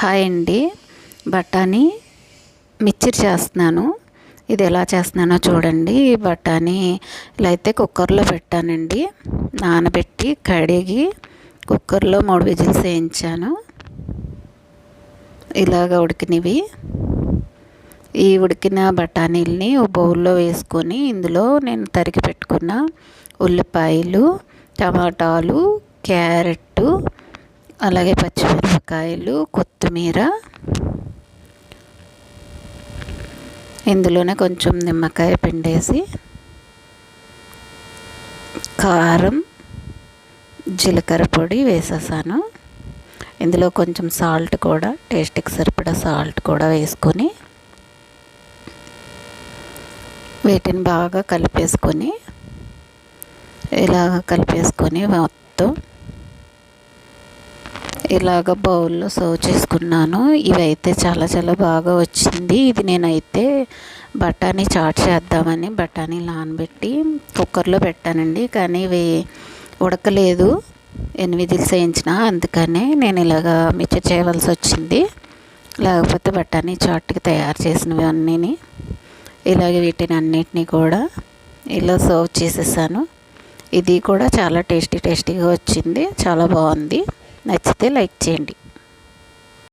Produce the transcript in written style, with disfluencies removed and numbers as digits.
Hi అండి. బఠానీ mixture చేస్తున్నాను. ఇది ఎలా చేస్తున్నానో చూడండి. ఈ బఠానీ ఇలా అయితే కుక్కర్లో పెట్టానండి. నానబెట్టి కడిగి కుక్కర్లో 3 విజిల్స్ వేయించాను. ఇలాగ ఉడికినవి. ఈ ఉడికిన బఠానీల్ని ఒక బౌల్లో వేసుకొని ఇందులో నేను తరిగి పెట్టుకున్న ఉల్లిపాయలు, టమాటాలు, క్యారెట్టు, అలాగే పచ్చిమిరపకాయలు, కొత్తిమీర, ఇందులోనే కొంచెం నిమ్మకాయ పిండేసి కారం, జీలకర్ర పొడి వేసేసాను. ఇందులో కొంచెం సాల్ట్ కూడా, టేస్ట్కి సరిపడా సాల్ట్ కూడా వేసుకొని వీటిని బాగా కలిపేసుకొని మొత్తం ఇలాగ బౌల్లో సర్వ్ చేసుకున్నాను. ఇవైతే చాలా చాలా బాగా వచ్చింది. ఇది నేనైతే బఠానీ చాట్ చేద్దామని బఠానీ నానబెట్టి కుక్కర్లో పెట్టానండి. కానీ ఇవి ఉడకలేదు, 8 విజిల్స్ వేయించిన. అందుకనే నేను ఇలాగ మిక్చర్ చేయవలసి వచ్చింది. లేకపోతే బఠానీ చాట్కి తయారు చేసినవి అన్నీ ఇలాగే వీటిని అన్నిటినీ కూడా ఇలా సర్వ్ చేసేసాను. ఇది కూడా చాలా టేస్టీగా వచ్చింది. చాలా బాగుంది. నచ్చితే లైక్ చేయండి.